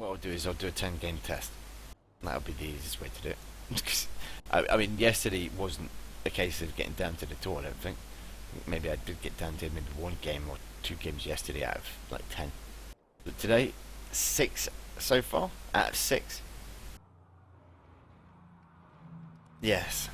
what I'll do is I'll do a 10 game test. That'll be the easiest way to do it. I mean, yesterday wasn't a case of getting down to the tour, I don't think. Maybe I did get down to maybe 1 game or 2 games yesterday out of like 10. But today, 6 so far out of 6. Yes.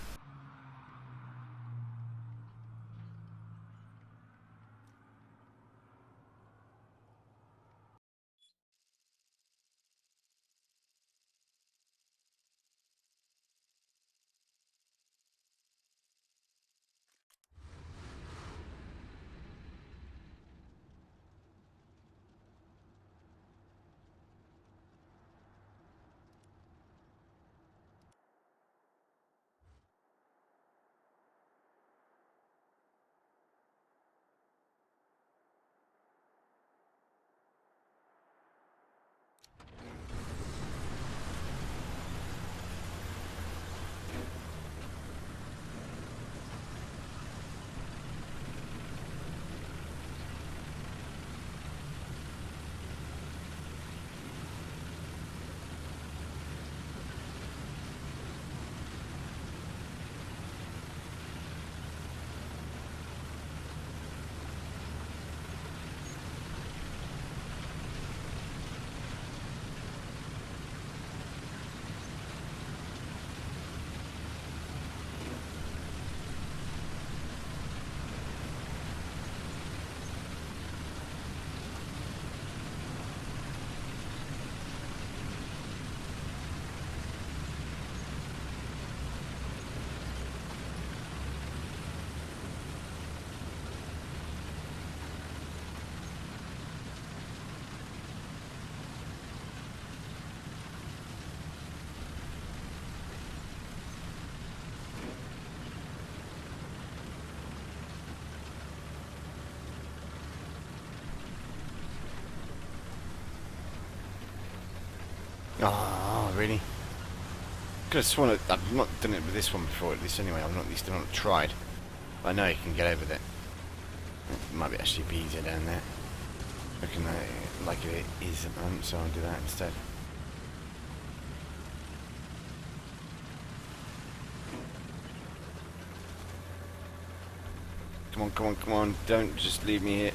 Oh, really? Could have sworn I've not done it with this one before, at least anyway. I've not, at least I've not tried. But I know you can get over it. It might be actually be easier down there. Looking like it is at the moment, so I'll do that instead. Come on, come on, come on. Don't just leave me here.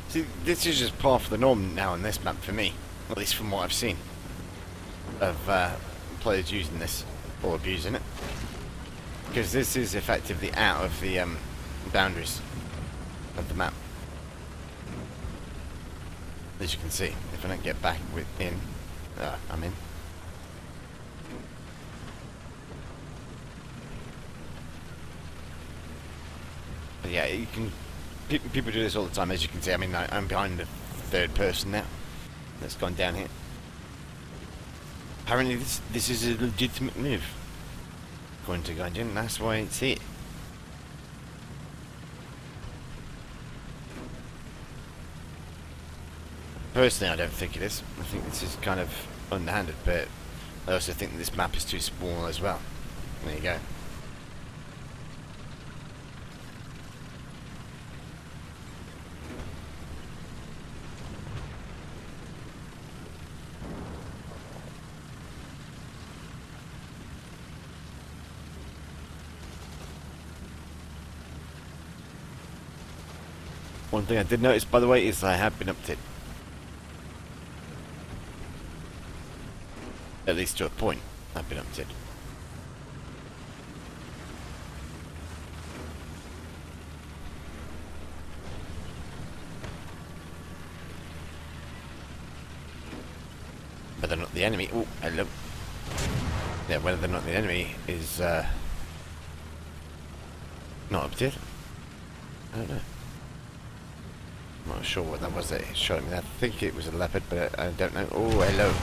See, this is just par for the norm now on this map for me, at least from what I've seen of players using this or abusing it, because this is effectively out of the boundaries of the map. As you can see, if I don't get back within, I'm in. But yeah, you can. People do this all the time, as you can see. I mean, I'm behind the 3rd person now that's gone down here. Apparently, this is a legitimate move, according to Gaijin. That's why it's here. Personally, I don't think it is. I think this is kind of underhanded, but I also think that this map is too small as well. There you go. One thing I did notice, by the way, is I have been uptiered. At least to a point, I've been uptiered. Whether or not the enemy... Oh, hello. Yeah, whether or not the enemy is not uptiered. I don't know. I'm not sure what that was that it showed me. I think it was a leopard, but I don't know. Oh, hello.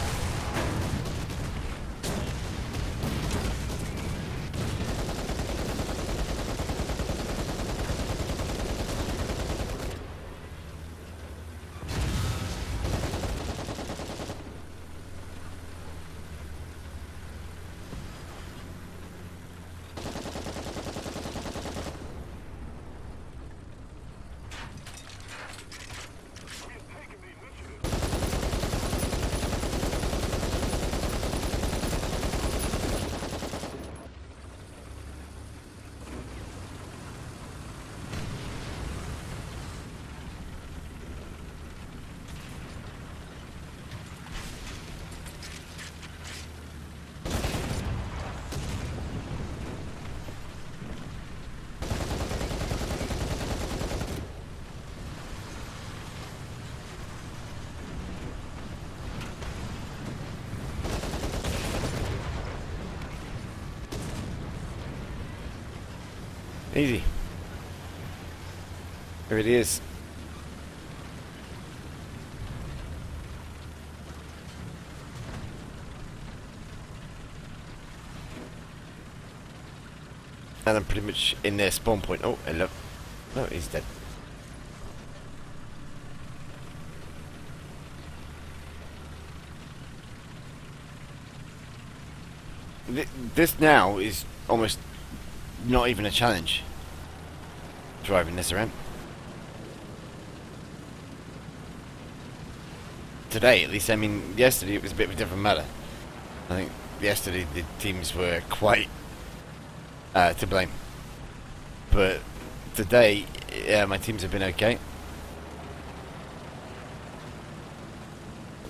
Easy. Here it is. And I'm pretty much in their spawn point. Oh, hello. No, he's dead. This now is almost not even a challenge, driving this around. Today, at least. I mean, yesterday it was a bit of a different matter. I think yesterday the teams were quite to blame. But today, yeah, my teams have been okay.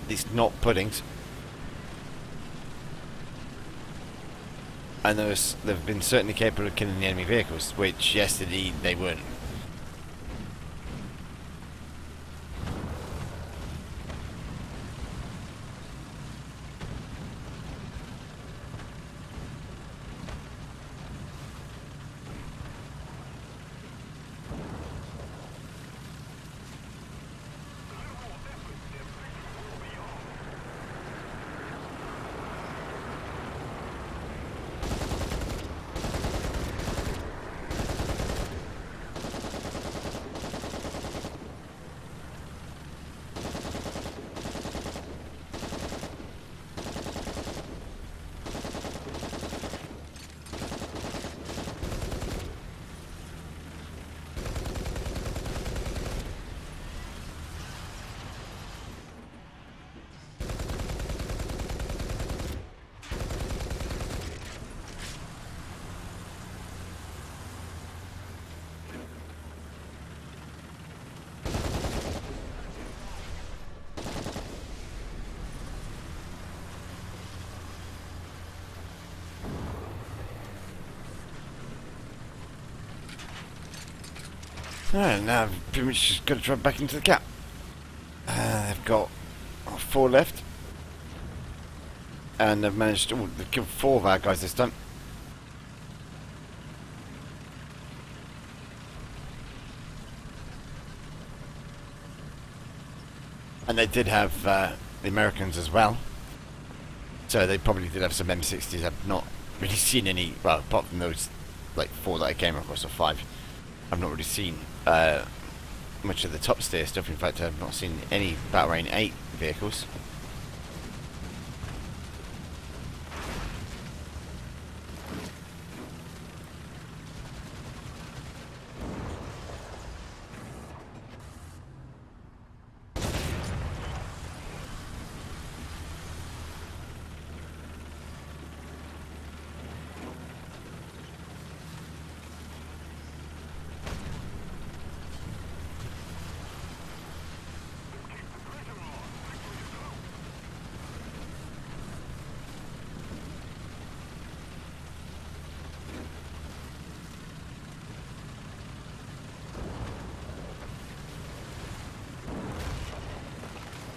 At least not puddings. And they've been certainly capable of killing the enemy vehicles, which yesterday they weren't. Alright, now I've pretty much just got to drive back into the cap. They've got 4 left. And they've managed to they've killed 4 of our guys this time. And they did have the Americans as well. So they probably did have some M60s. I've not really seen any, well, apart from those like 4 that I came across, or 5. I've not really seen much of the top tier stuff. In fact, I've not seen any Battle Rain 8 vehicles.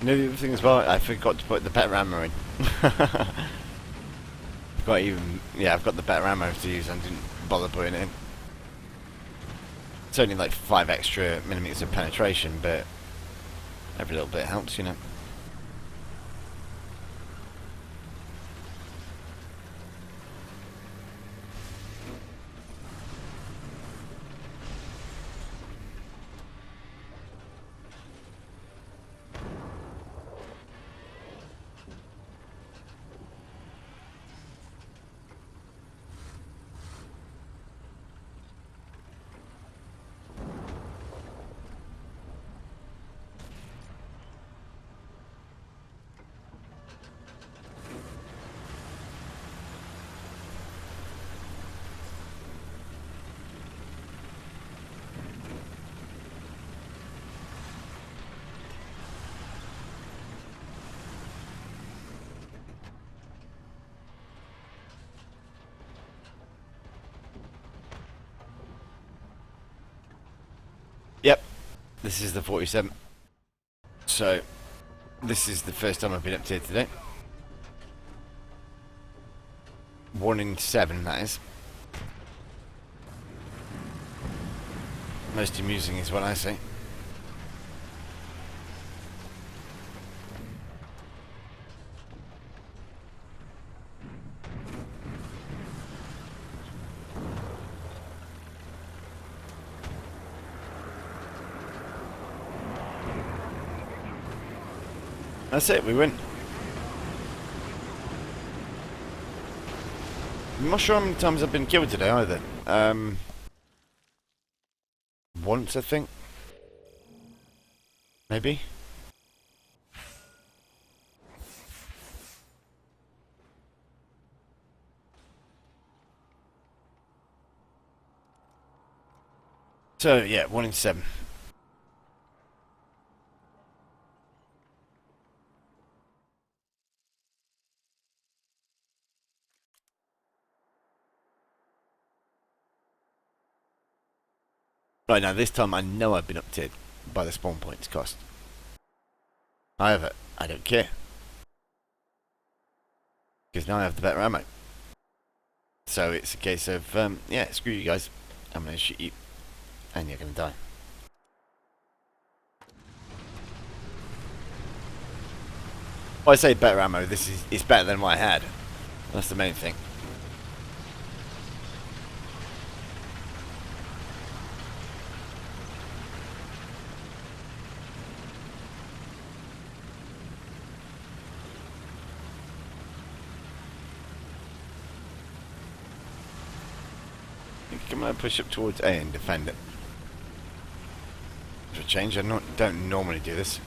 You know, the other thing as well, I forgot to put the better ammo in. I've got the better ammo to use and didn't bother putting it in. It's only like 5 extra millimeters of penetration, but every little bit helps, you know. Yep, this is the 47. So, this is the first time I've been up here today. 1 in 7, that is. Most amusing is what I say. That's it, we win. I'm not sure how many times I've been killed today either. Once, I think. Maybe. So, yeah, 1 in 7. Right, now this time I know I've been uptiered by the spawn points cost. However, I don't care. Because now I have the better ammo. So it's a case of, yeah, screw you guys. I'm going to shoot you. And you're going to die. When I say better ammo, it's better than what I had. That's the main thing. I'm going to push up towards A and defend it. For a change, I don't normally do this.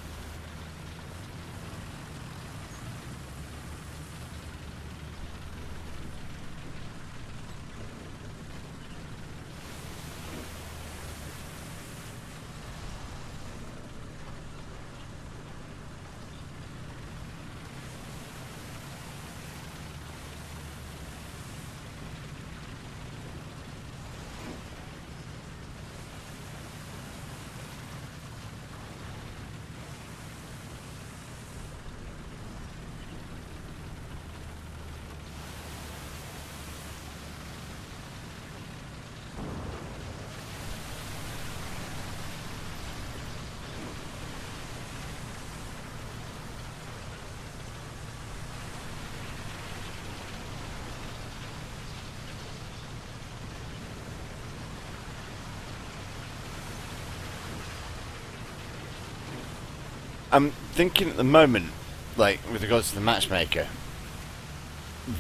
I'm thinking at the moment, like, with regards to the matchmaker,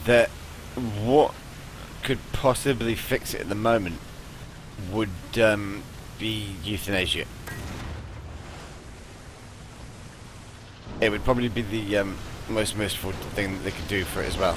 that what could possibly fix it at the moment would be euthanasia. It would probably be the most merciful thing that they could do for it as well.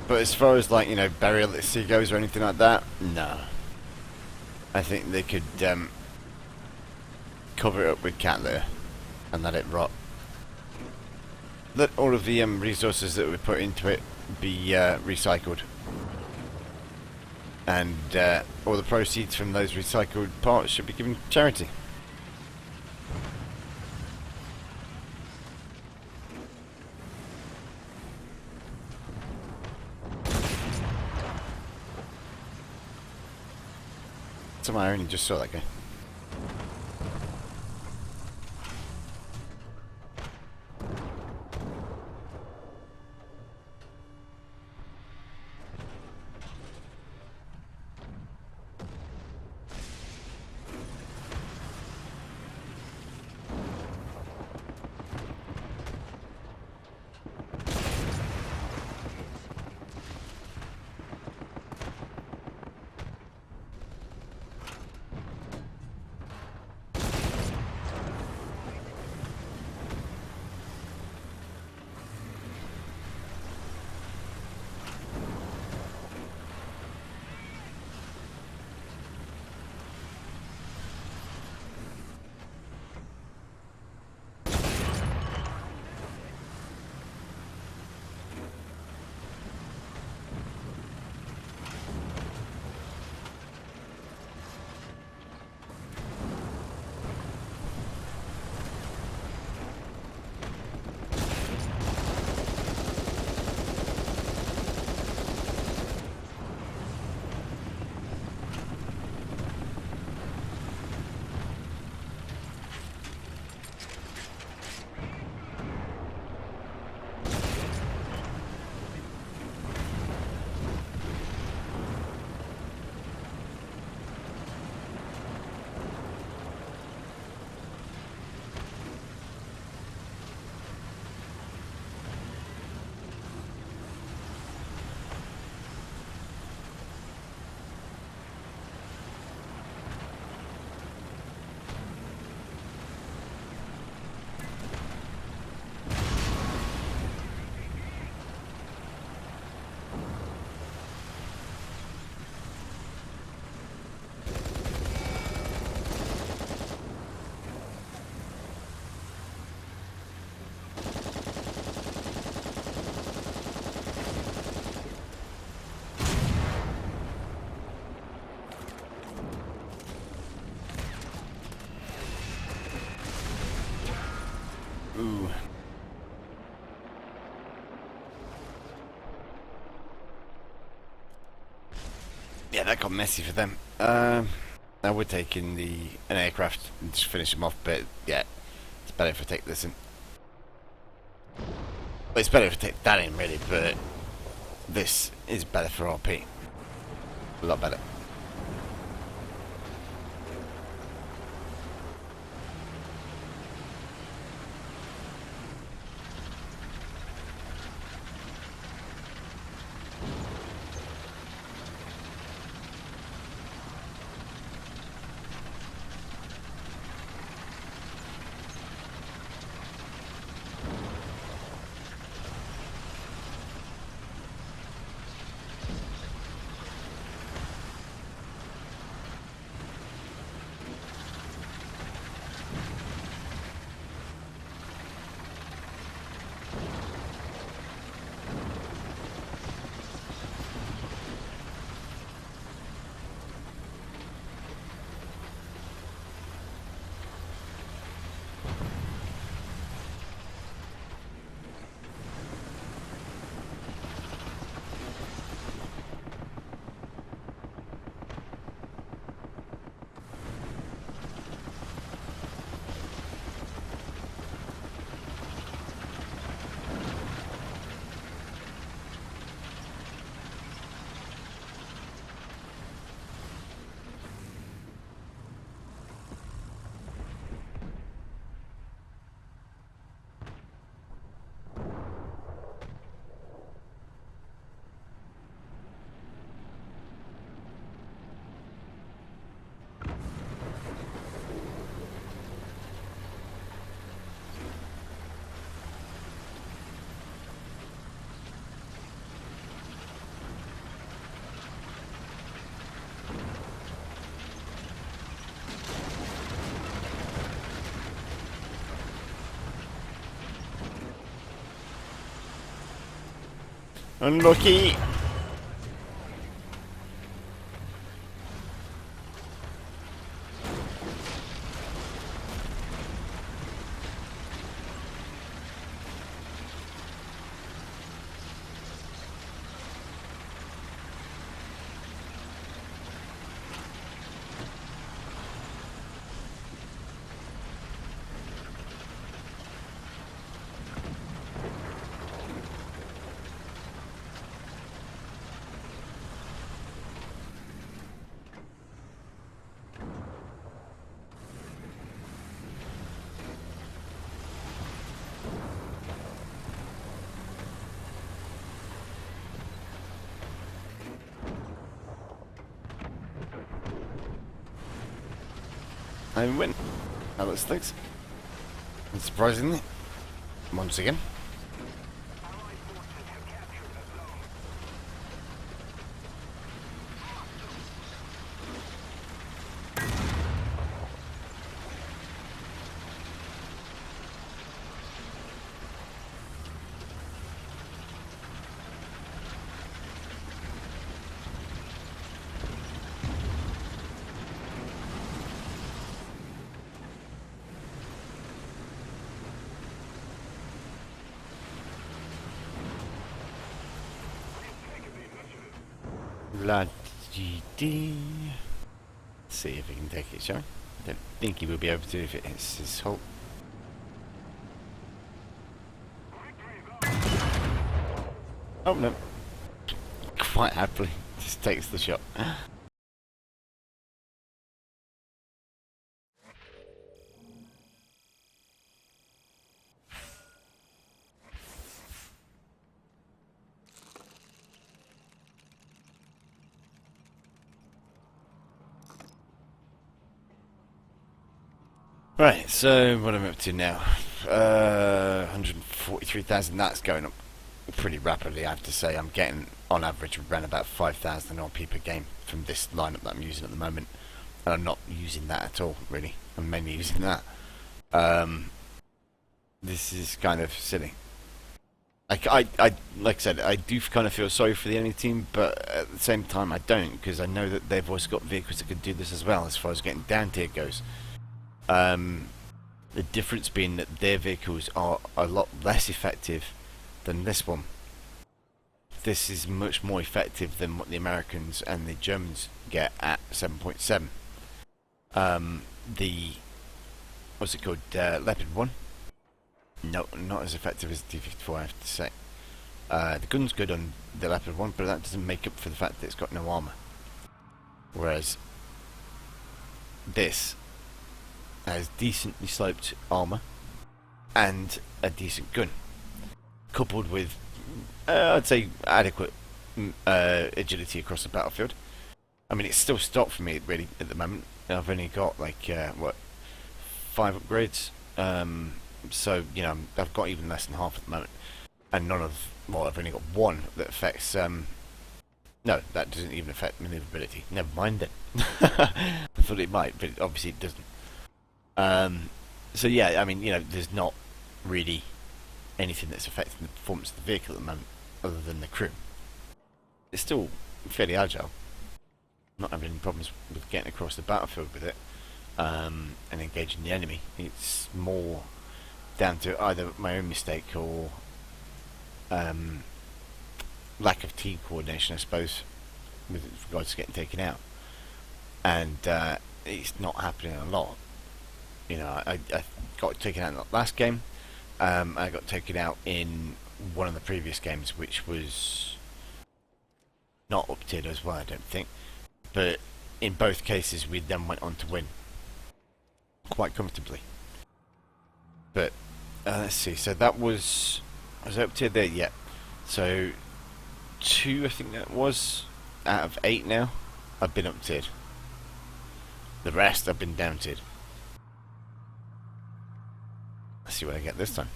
But as far as, like, you know, burial at sea goes or anything like that, no. I think they could cover it up with cat litter and let it rot. Let all of the resources that we put into it be recycled. And all the proceeds from those recycled parts should be given to charity. Somehow I only just saw that guy. yeah, that got messy for them. Now we're taking an aircraft and just finish them off, but yeah, it's better if I take this in. Well, it's better if I take that in, really, but this is better for RP. A lot better. Unlucky! I win. That looks things. And surprisingly, once again. Let's see if he can take it, shall we? I don't think he will be able to if it hits his hull. Oh no. Quite happily just takes the shot. Right, so what am I up to now? 143,000, that's going up pretty rapidly, I have to say. I'm getting, on average, around about 5,000 RP per game from this lineup that I'm using at the moment. And I'm not using that at all, really. I'm mainly using that. This is kind of silly. Like I said, I do kind of feel sorry for the enemy team, but at the same time I don't, because I know that they've also got vehicles that can do this as well, as far as getting down tier goes. The difference being that their vehicles are a lot less effective than this one. this is much more effective than what the Americans and the Germans get at 7.7. The what's it called? Leopard 1. No, not as effective as the T54, I have to say. The gun's good on the Leopard 1, but that doesn't make up for the fact that it's got no armour. Whereas this has decently sloped armour and a decent gun, coupled with, I'd say, adequate agility across the battlefield. I mean, it's still stock for me, really, at the moment. I've only got, like, 5 upgrades. So, you know, I've got even less than half at the moment. And none of, well, I've only got one that affects, no, that doesn't even affect maneuverability. Never mind then. I thought it might, but obviously it doesn't. So yeah, I mean, you know, there's not really anything that's affecting the performance of the vehicle at the moment, other than the crew. It's still fairly agile. Not having any problems with getting across the battlefield with it, and engaging the enemy. It's more down to either my own mistake or lack of team coordination, I suppose, with regards to getting taken out. And it's not happening a lot. You know, I got taken out in the last game. I got taken out in one of the previous games, which was not Uptiered as well, I don't think. But in both cases, we then went on to win quite comfortably. But let's see. So that was Uptiered there? Yeah. So 2, I think that was, out of 8 now, I've been Uptiered. The rest I've been Downtiered. Let's see what I get this time.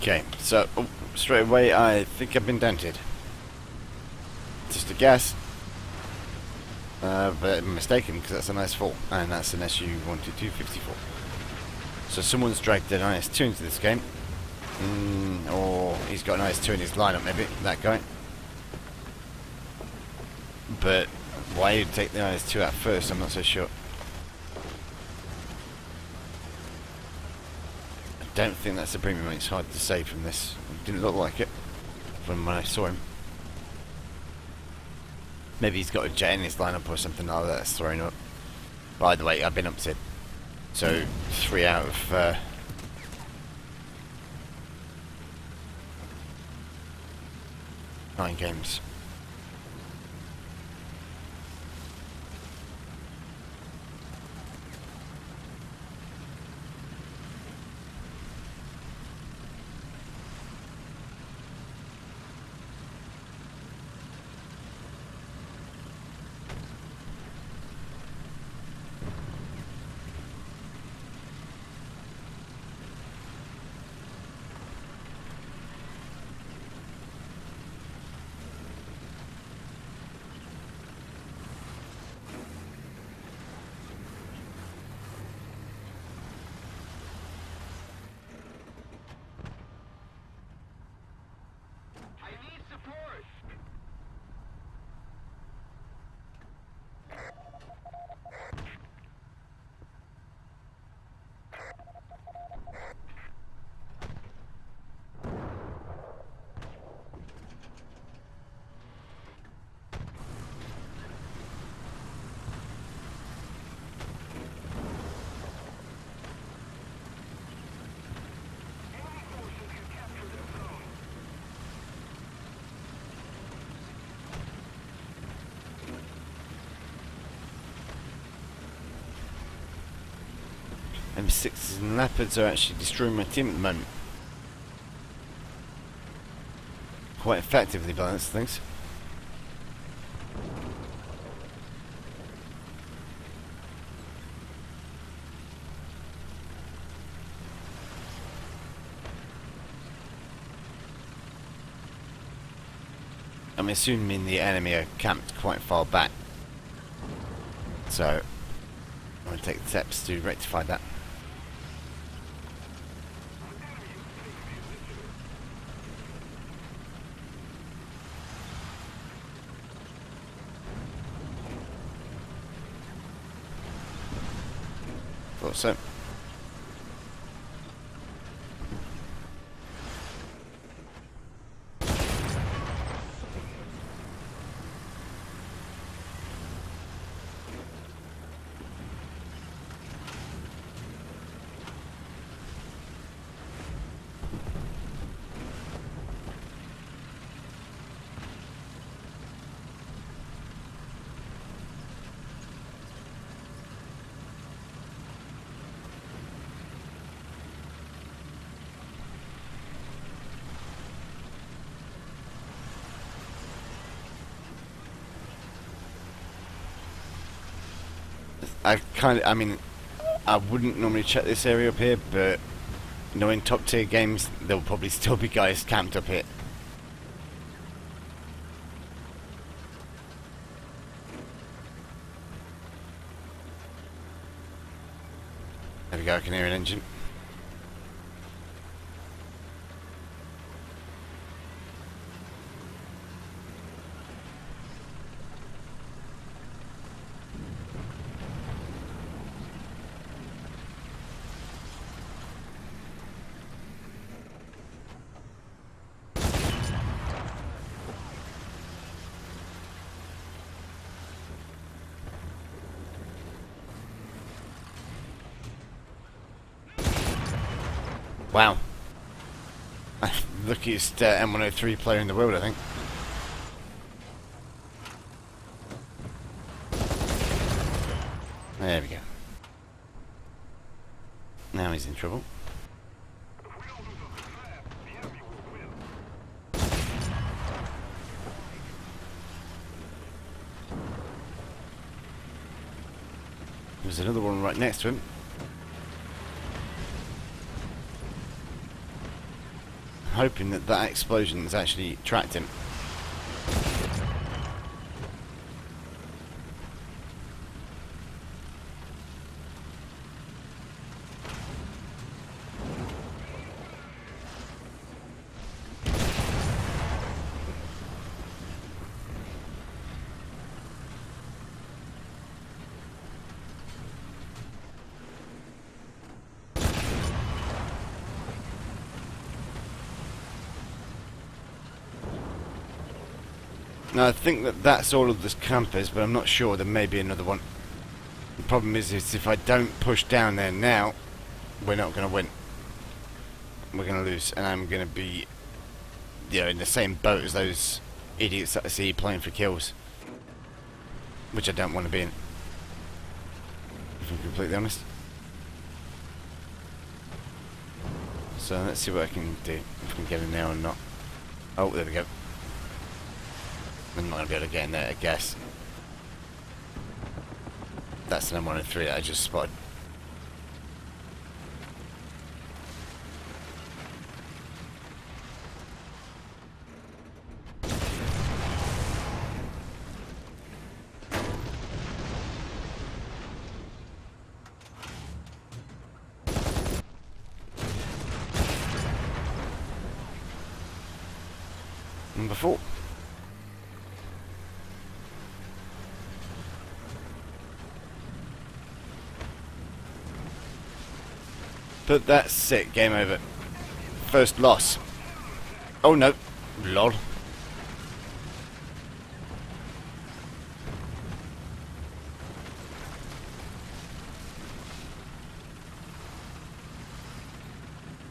Okay, so straight away I think I've been dented. Just a guess. But I'm mistaken, because that's an IS-4, and that's an Su-122-54. So someone's dragged an IS-2 into this game. Or he's got an IS-2 in his lineup, maybe, that guy. But why you'd take the IS-2 out first, I'm not so sure. I don't think that's a premium. It's hard to say from this. It didn't look like it from when I saw him. Maybe he's got a jet in his lineup or something like that that's thrown up. By the way, I've been Uptiered. So 3 out of 9 games. M6s and Leopards are actually destroying my team at the moment. Quite effectively balanced things. I'm assuming the enemy are camped quite far back. So, I'm going to take steps to rectify that. Thought so. I mean, I wouldn't normally check this area up here, but knowing top tier games, there'll probably still be guys camped up here. There we go, I can hear an engine. Wow. Luckiest M103 player in the world, I think. There we go. Now he's in trouble. There's another one right next to him. Hoping that that explosion has actually tracked him. Now I think that that's all of the campers, but I'm not sure. There may be another one. The problem is if I don't push down there now, we're not going to win. We're going to lose, and I'm going to be, you know, in the same boat as those idiots that I see playing for kills, which I don't want to be in, if I'm completely honest. So let's see what I can do, if I can get in there or not. Oh, there we go. I'm not going to be able to get in there, I guess. That's the M103 that I just spotted. Number 4. But that's it, game over. First loss. Oh no, lol.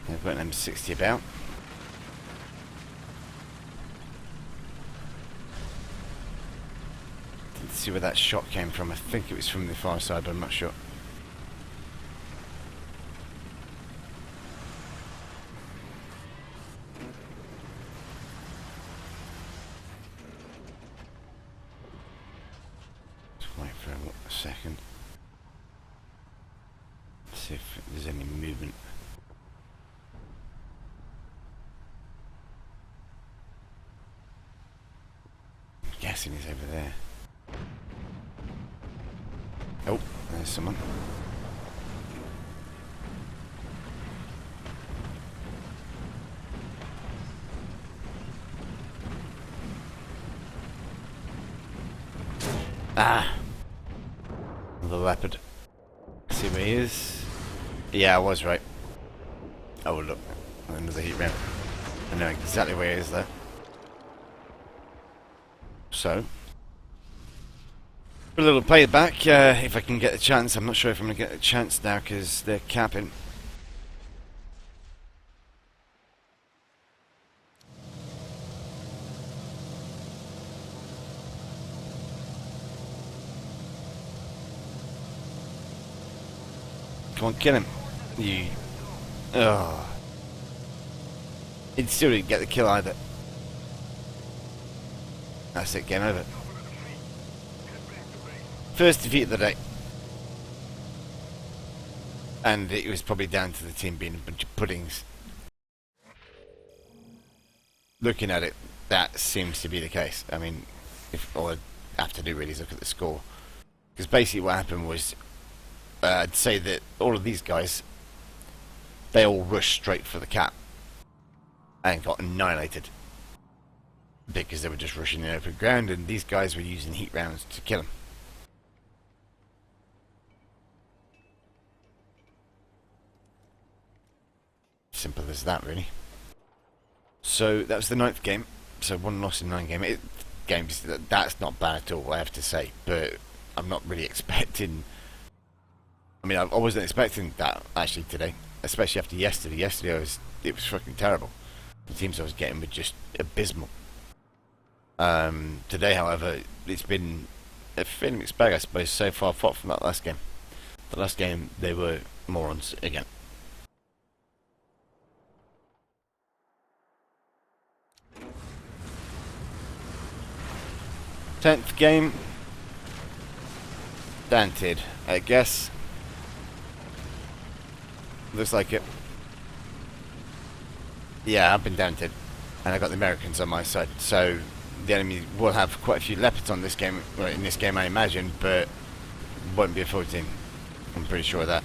They've got an M60 about. Didn't see where that shot came from. I think it was from the far side, but I'm not sure. Second. See if there's any movement. guessing he's over there. Oh, there's someone. Ah! The Leopard. See where he is? Yeah, I was right. Oh look, another heat ramp. I know exactly where he is though. So, a little playback, if I can get a chance. I'm not sure if I'm going to get a chance now because they're capping. Come on, kill him. You. Oh. He still didn't get the kill either. That's it, game over. First defeat of the day. And it was probably down to the team being a bunch of puddings. Looking at it, that seems to be the case. I mean, all I have to do really is look at the score. Because basically what happened was, I'd say that all of these guys, they all rushed straight for the cap. And got annihilated. Because they were just rushing the open ground, and these guys were using heat rounds to kill them. Simple as that, really. So that was the 9th game. So 1 loss in 9 games. That's not bad at all, I have to say. But I'm not really expecting. I mean, I wasn't expecting that actually today, especially after yesterday. Yesterday it was fucking terrible. The teams I was getting were just abysmal. Today, however, it's been a fairly mixed bag, I suppose, so far apart from that last game. The last game, they were morons again. Tenth game. Downtiered, I guess. Looks like it. Yeah, I've been Downtiered. And I got the Americans on my side, so the enemy will have quite a few Leopards on this game, well, in this game I imagine, but won't be a full team. I'm pretty sure of that.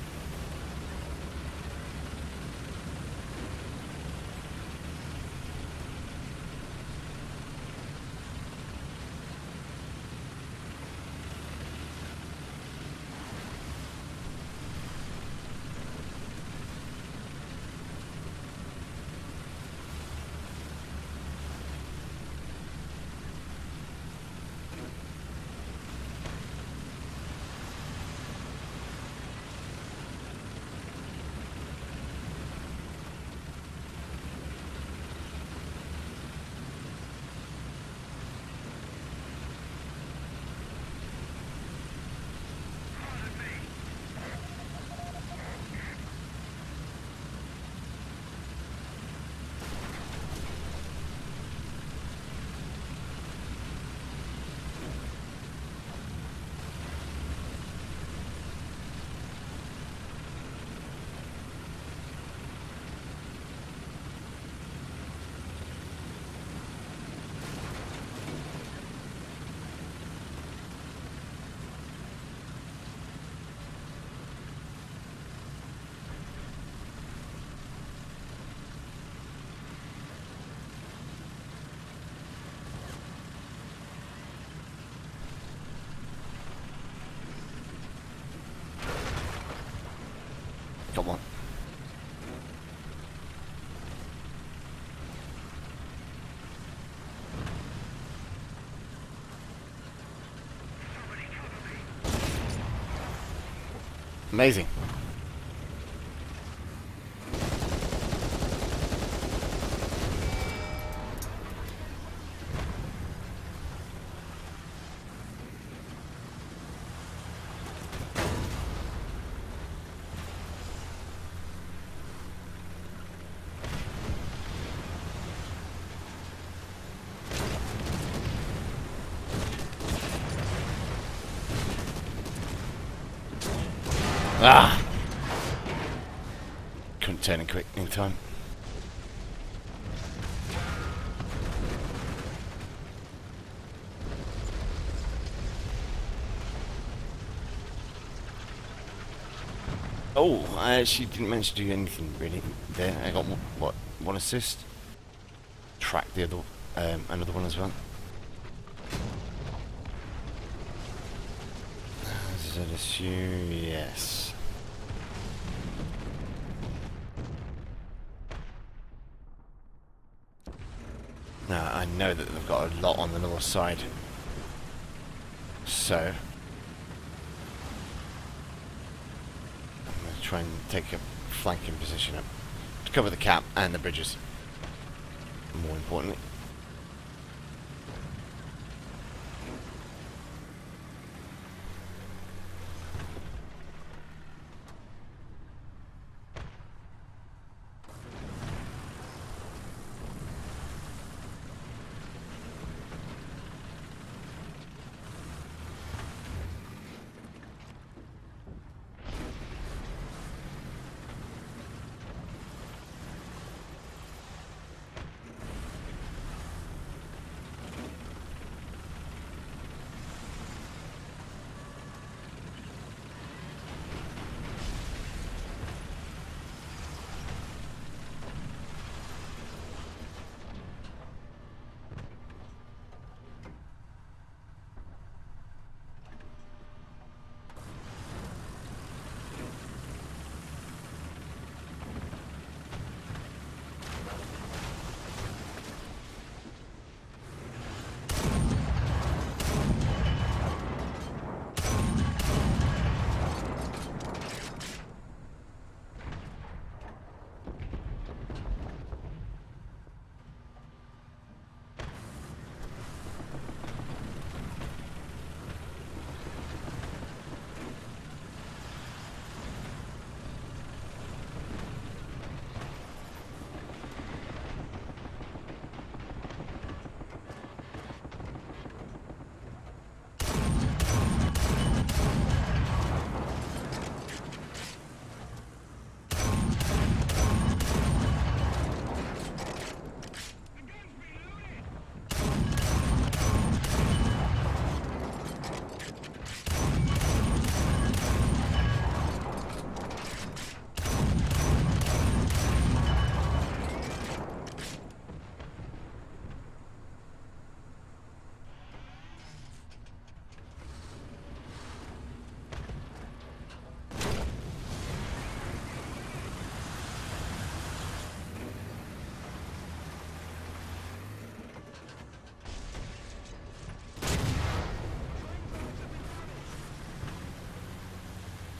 Come on. Amazing. Ah! Couldn't turn it quick in time. Oh, I actually didn't manage to do anything really there. I got what, one assist. Tracked the other, another one as well. ZSU, yes. Now I know that they've got a lot on the north side, so I'm going to try and take a flanking position up to cover the cap and the bridges, more importantly.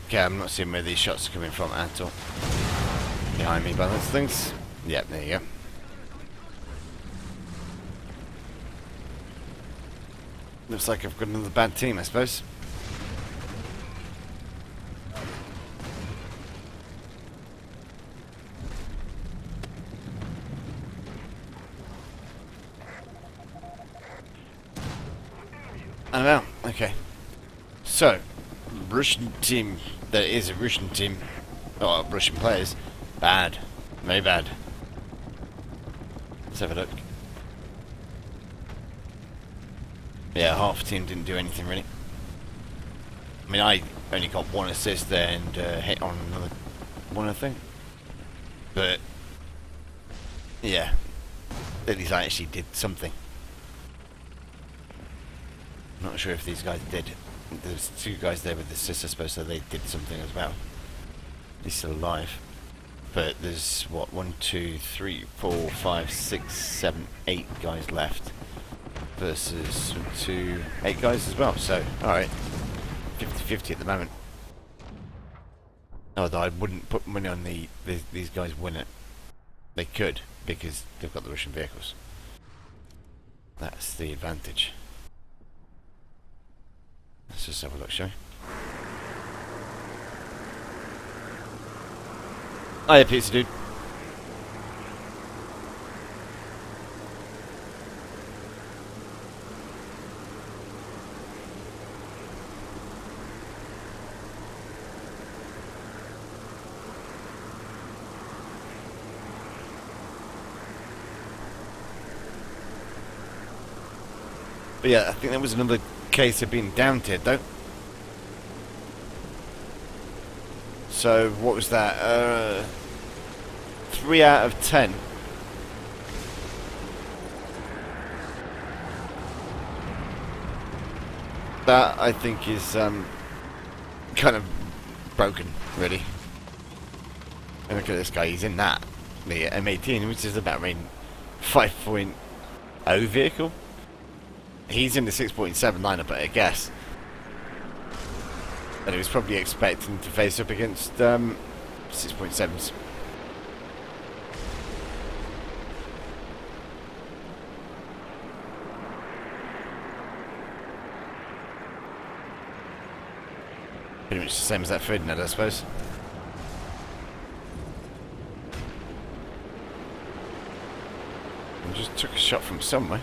Okay, I'm not seeing where these shots are coming from at all. Behind me by those things. Yep, there you go. Looks like I've got another bad team, I suppose. I don't know. Okay. So, Russian team. There is a Russian team. Oh, Russian players. Bad. Very bad. Let's have a look. Yeah, half the team didn't do anything really. I mean, I only got one assist there and hit on another one, I think. But, yeah. At least I actually did something. Not sure if these guys did. There's two guys there with assists, I suppose, so they did something as well. He's still alive. But there's, what, 1, 2, 3, 4, 5, 6, 7, 8 guys left. Versus 8 guys as well, so, alright. 50-50 at the moment. Although I wouldn't put money on these guys win it. They could, because they've got the Russian vehicles. That's the advantage. Let's just have a look, shall we? Hiya, pizza dude. But yeah, I think there was another case of being downtiered though. So what was that? 3 out of 10. That I think is kind of broken, really. And look at this guy, he's in that, the M18, which is about a 5.0 vehicle. He's in the 6.7 lineup, I guess. And he was probably expecting to face up against 6.7s. Pretty much the same as that Ferdinand, I suppose. I just took a shot from somewhere.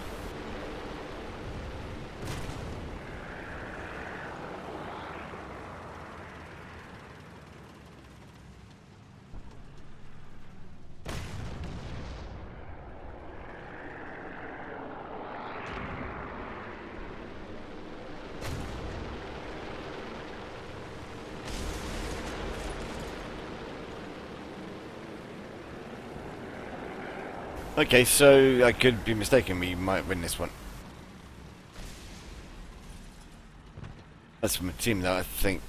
Okay, so I could be mistaken. We might win this one. That's from a team that I think...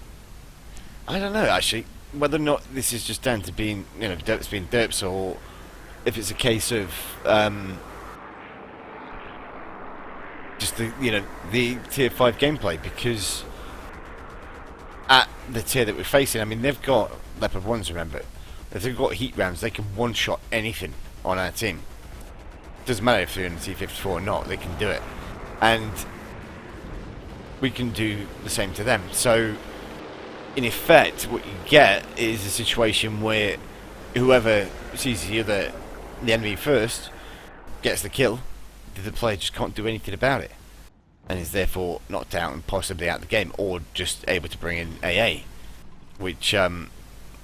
I don't know, actually. Whether or not this is just down to being, you know, derps being derps, or if it's a case of... just the, you know, the tier 5 gameplay, because... at the tier that we're facing, I mean, they've got Leopard 1s, remember. If they've got heat rounds, they can one-shot anything on our team. Doesn't matter if they're in the T54 or not, they can do it. And we can do the same to them. So, in effect, what you get is a situation where whoever sees the enemy first gets the kill, the player just can't do anything about it, and is therefore knocked out and possibly out of the game, or just able to bring in AA, which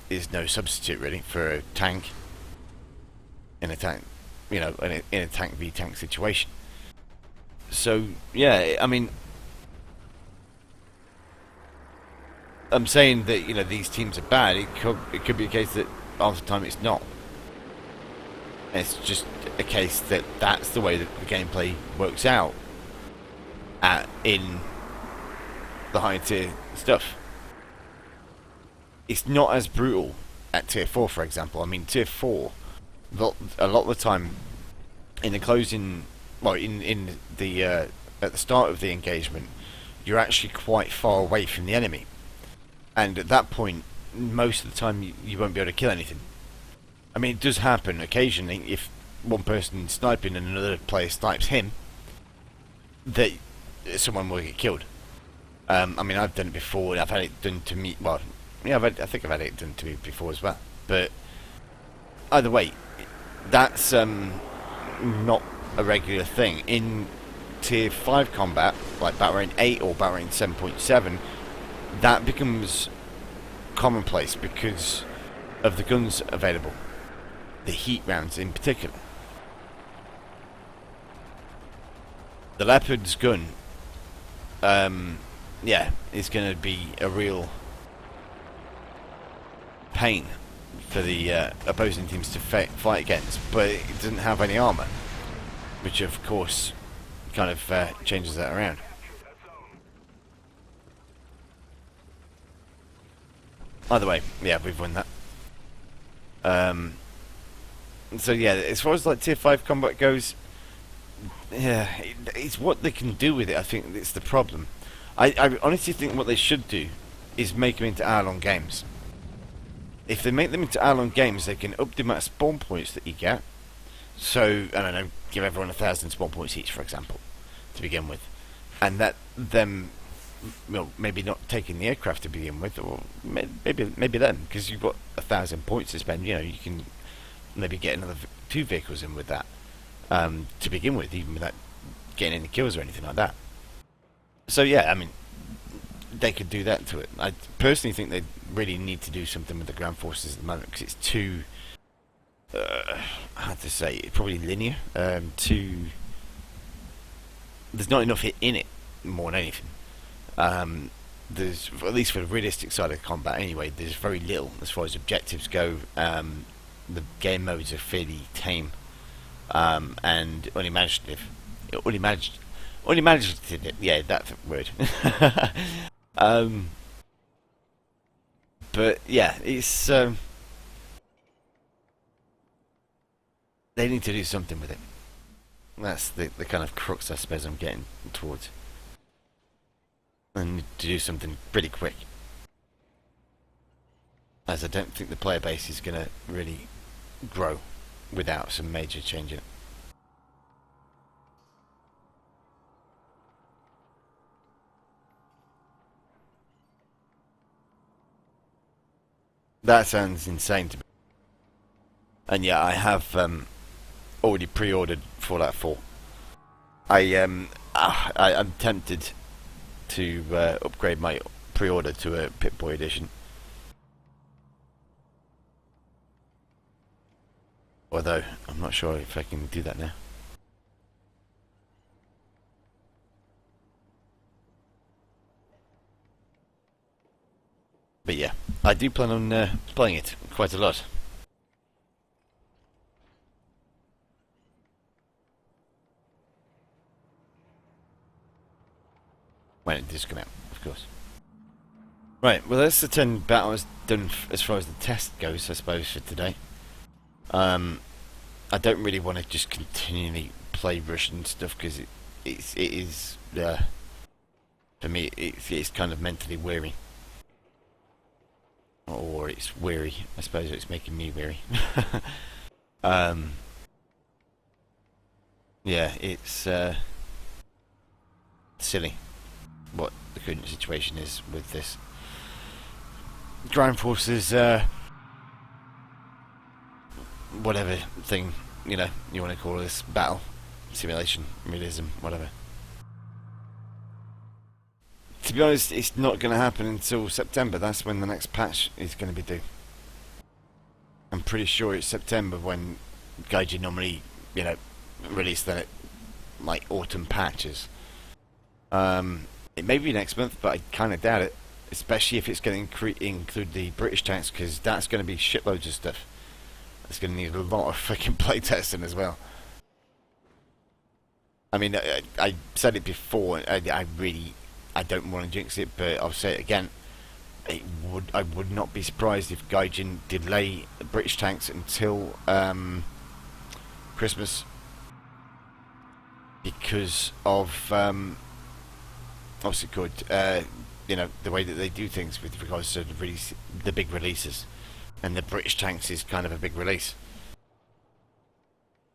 is no substitute really for a tank in a tank. You know, in a tank v tank situation. So yeah, I mean, I'm saying that, you know, these teams are bad. It could be a case that half the time it's not. It's just a case that that's the way that the gameplay works out in the higher tier stuff. It's not as brutal at tier 4, for example. I mean, tier 4. A lot of the time, in the closing, well, in the at the start of the engagement, you're actually quite far away from the enemy, and at that point, most of the time you won't be able to kill anything. I mean, it does happen occasionally if one person is sniping and another player snipes him, that someone will get killed. I mean, I've done it before. I've had it done to me. Well, yeah, I think I've had it done to me before as well. But either way, that's not a regular thing. In tier 5 combat, like Battle Rank 8 or Battle Rank 7.7, that becomes commonplace because of the guns available. The heat rounds in particular. The Leopard's gun, yeah, is going to be a real pain for the opposing teams to fight against, but it doesn't have any armour, which of course kind of changes that around. Either way, yeah, we've won that. So yeah, as far as like tier 5 combat goes, yeah, it's what they can do with it. I think it's the problem. I honestly think what they should do is make them into hour-long games. If they make them into hour-long games, they can up the amount of spawn points that you get. So, I don't know, give everyone 1,000 spawn points each, for example, to begin with. And that them, well, maybe not taking the aircraft to begin with, or maybe then, because you've got 1,000 points to spend, you know, you can maybe get another 2 vehicles in with that, to begin with, even without getting any kills or anything like that. So yeah, I mean, they could do that to it. I personally think they really need to do something with the ground forces at the moment, because it's too, hard to say, probably linear, there's not enough in it, more than anything. there's, at least for the realistic side of combat anyway, there's very little as far as objectives go. The game modes are fairly tame, and unimaginative. Unimaginative, yeah, that's a word. But yeah, it's they need to do something with it. That's the kind of crux, I suppose, I'm getting towards. And to do something pretty quick, as I don't think the player base is going to really grow without some major change in it. That sounds insane to me. And yeah, I have already pre-ordered Fallout 4. I'm tempted to upgrade my pre-order to a Pip-Boy edition. Although, I'm not sure if I can do that now. But yeah, I do plan on playing it quite a lot. When it does come out, of course. Right, well that's the 10 battles done as far as the test goes, I suppose, for today. I don't really want to just continually play Russian stuff because it is for me it's kind of mentally weary. Or it's weary. I suppose it's making me weary. Yeah, it's silly what the current situation is with this Ground Forces whatever thing, you know, you want to call this, battle simulation, realism, whatever. To be honest, it's not going to happen until September. That's when the next patch is going to be due. I'm pretty sure it's September when Gaijin normally, you know, release their like autumn patches. It may be next month, but I kind of doubt it. Especially if it's going to include the British tanks, because that's going to be shitloads of stuff. It's going to need a lot of freaking playtesting as well. I mean, I said it before. I don't want to jinx it, but I'll say it again. I would not be surprised if Gaijin delay the British tanks until Christmas because of what's it called? You know, the way that they do things with regards to the big releases, and the British tanks is kind of a big release.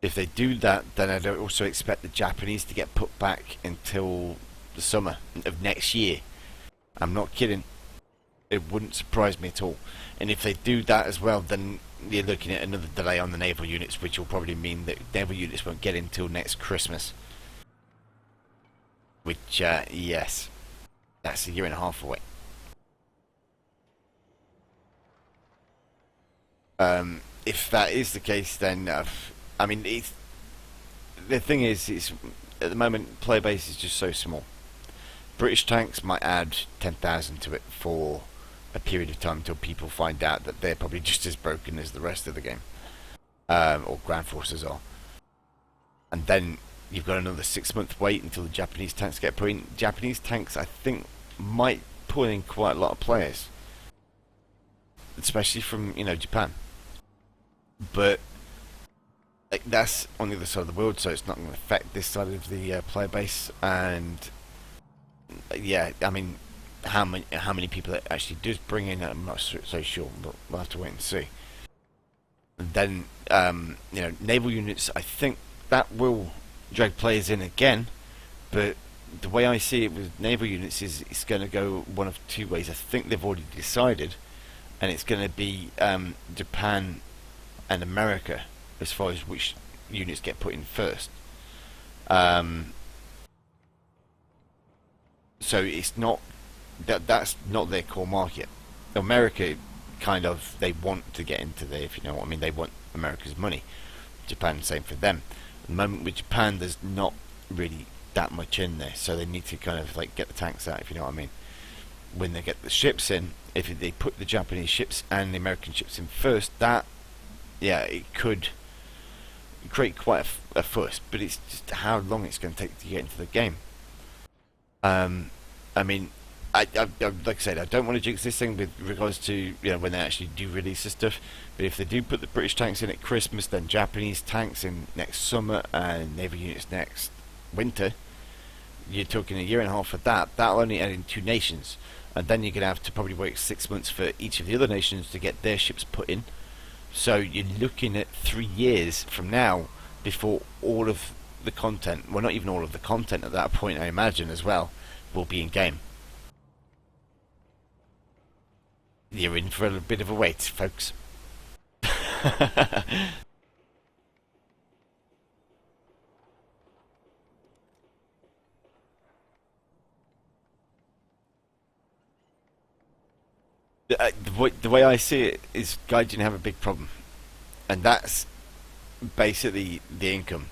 If they do that, then I'd also expect the Japanese to get put back until the summer of next year. I'm not kidding. It wouldn't surprise me at all. And if they do that as well, then you're looking at another delay on the naval units, which will probably mean that naval units won't get until next Christmas. Which, yes, that's a year and a half away. If that is the case, then I mean, the thing is, at the moment, player base is just so small. British tanks might add 10,000 to it for a period of time until people find out that they're probably just as broken as the rest of the game, or Ground Forces are. And then you've got another 6-month wait until the Japanese tanks get put in. Japanese tanks, I think, might pull in quite a lot of players, especially from, you know, Japan. But like, that's on the other side of the world, so it's not going to affect this side of the player base. And yeah, I mean, how many people it actually does bring in, I'm not so sure, but we'll have to wait and see. And then you know, naval units, I think that will drag players in again, but the way I see it with naval units is it's going to go one of two ways. I think they've already decided, and it's going to be Japan and America as far as which units get put in first. So it's not that's not their core market. America, kind of, they want to get into there, if you know what I mean. They want America's money. Japan, same for them. At the moment with Japan, there's not really that much in there, so they need to kind of like get the tanks out, if you know what I mean. when they get the ships in, if they put the Japanese ships and the American ships in first, that, yeah, it could create quite a fuss, but it's just how long it's going to take to get into the game. I mean, I like I said, I don't want to jinx this thing with regards to, you know, when they actually do release the stuff. But if they do put the British tanks in at Christmas, then Japanese tanks in next summer and naval units next winter, you're talking a year and a half for that. That'll only add in 2 nations, and then you're going to have to probably wait 6 months for each of the other nations to get their ships put in. So you're looking at 3 years from now before all of the content, well, not even all of the content at that point, I imagine as well, will be in game. You're in for a bit of a wait, folks. The way I see it is Gaijin have a big problem, and that's basically the income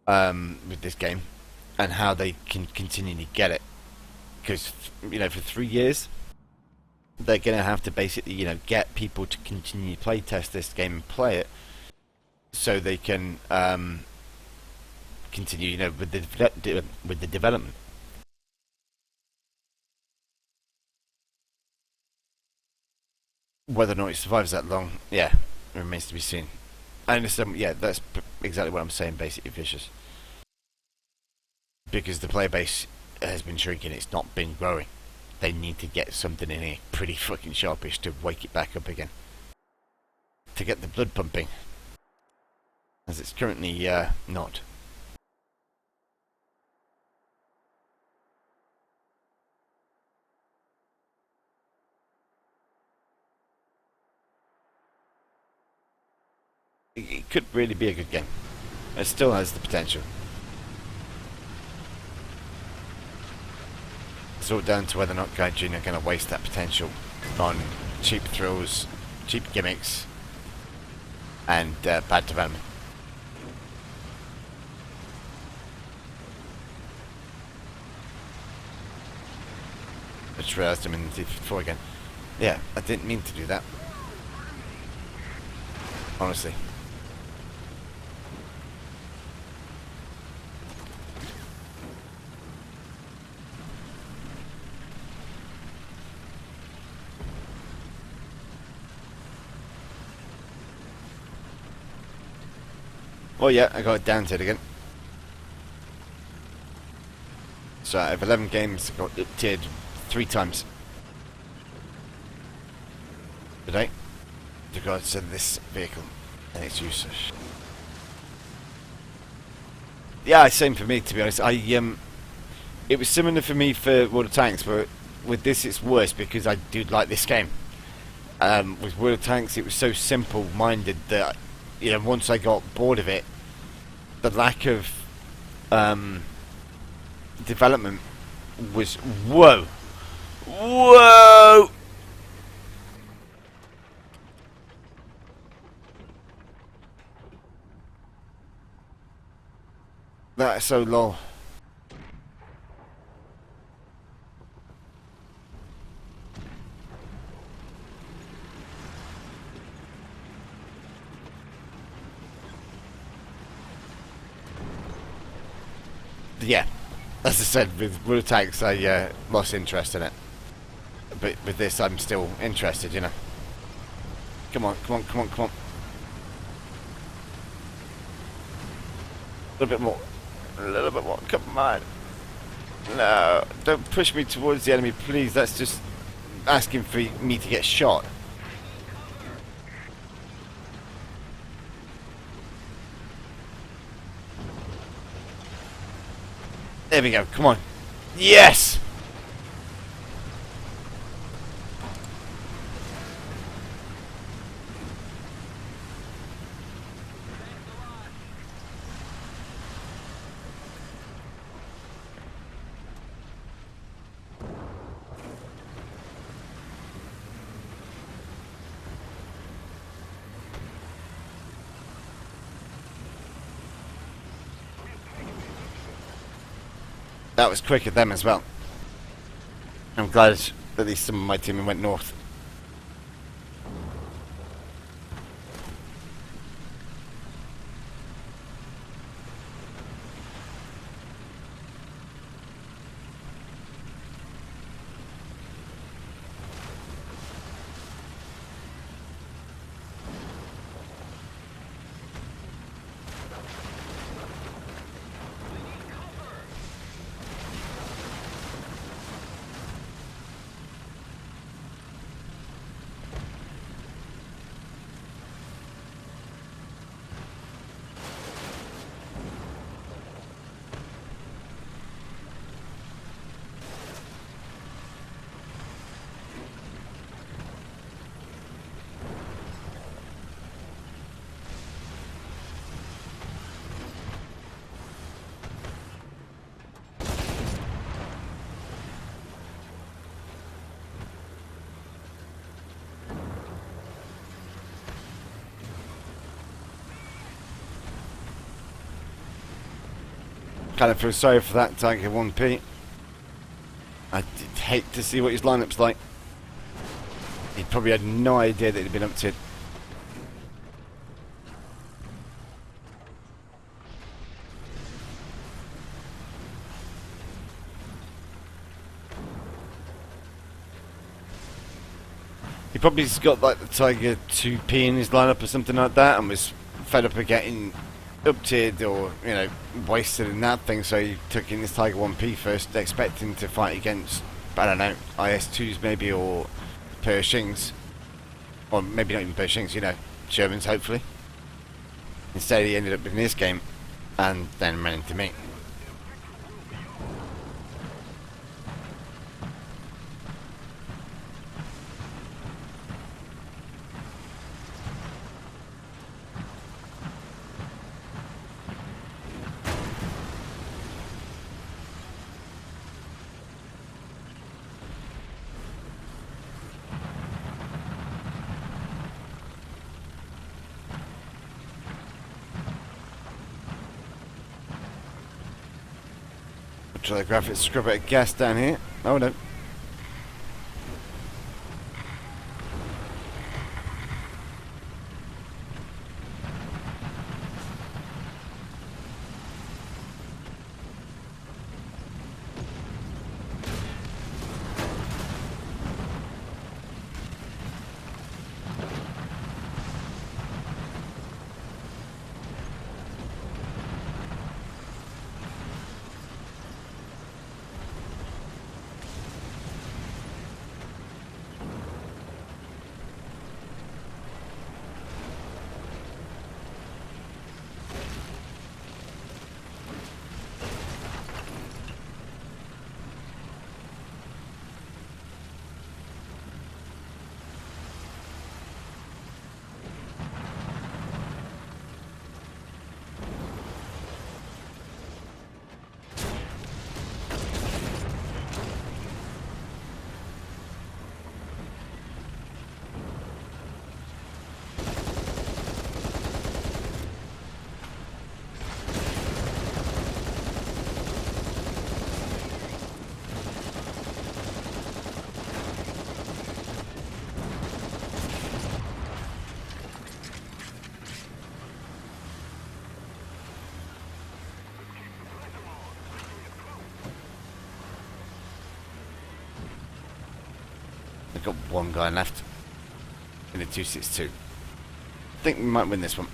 with this game and how they can continually get it, because, you know, for 3 years they're going to have to basically, you know, get people to continue play test this game and play it, so they can continue, you know, with the development. Whether or not it survives that long, yeah, remains to be seen. I understand, yeah, that's exactly what I'm saying, basically, Vicious. Because the player base has been shrinking, it's not been growing. They need to get something in here pretty fucking sharpish to wake it back up again. To get the blood pumping. As it's currently not. It could really be a good game. It still has the potential. It's all down to whether or not Gaijin are going to waste that potential on cheap thrills, cheap gimmicks, and bad development. I just realised I'm in the T54 again. Yeah, I didn't mean to do that. Honestly. Well, yeah, I got it down to it again. So out of 11 games, I got tiered 3 times today with regards to this vehicle and its usage. Yeah, same for me, to be honest. It was similar for me for World of Tanks, but with this it's worse because I do like this game. With World of Tanks, it was so simple-minded that, you know, once I got bored of it, the lack of development was whoa. That's so low. Yeah, as I said, with World of Tanks, I lost interest in it. But with this, I'm still interested, you know. Come on, come on, come on, come on. A little bit more. A little bit more. Come on. No, don't push me towards the enemy, please. That's just asking for me to get shot. There we go, come on. Yes! That was quick of them as well. I'm glad that at least some of my team went north. Kind of feel sorry for that Tiger 1P. I'd hate to see what his lineup's like. He probably had no idea that he'd been up to. He probably's got like the Tiger 2P in his lineup or something like that, and was fed up of getting up-tiered or, you know, wasted in that thing, so he took in this Tiger 1P first, expecting to fight against, I don't know, IS2s maybe, or Pershings, or maybe not even Pershings, you know, Shermans hopefully. Instead he ended up in this game, and then ran into me. Try the graphics, scrub a bit of gas down here. Oh no. I've got one guy left in a 262. I think we might win this one.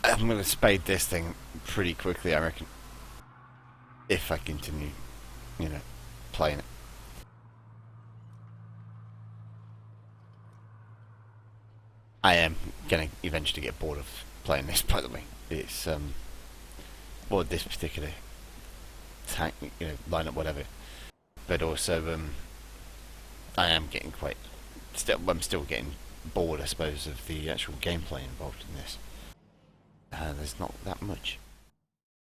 I'm going to spade this thing pretty quickly, I reckon. If I continue, you know, playing it. I am going to eventually get bored of playing this, by the way. It's, well, this particular tank, you know, lineup, whatever. But also, I am getting quite, I'm still getting bored, I suppose, of the actual gameplay involved in this. There's not that much.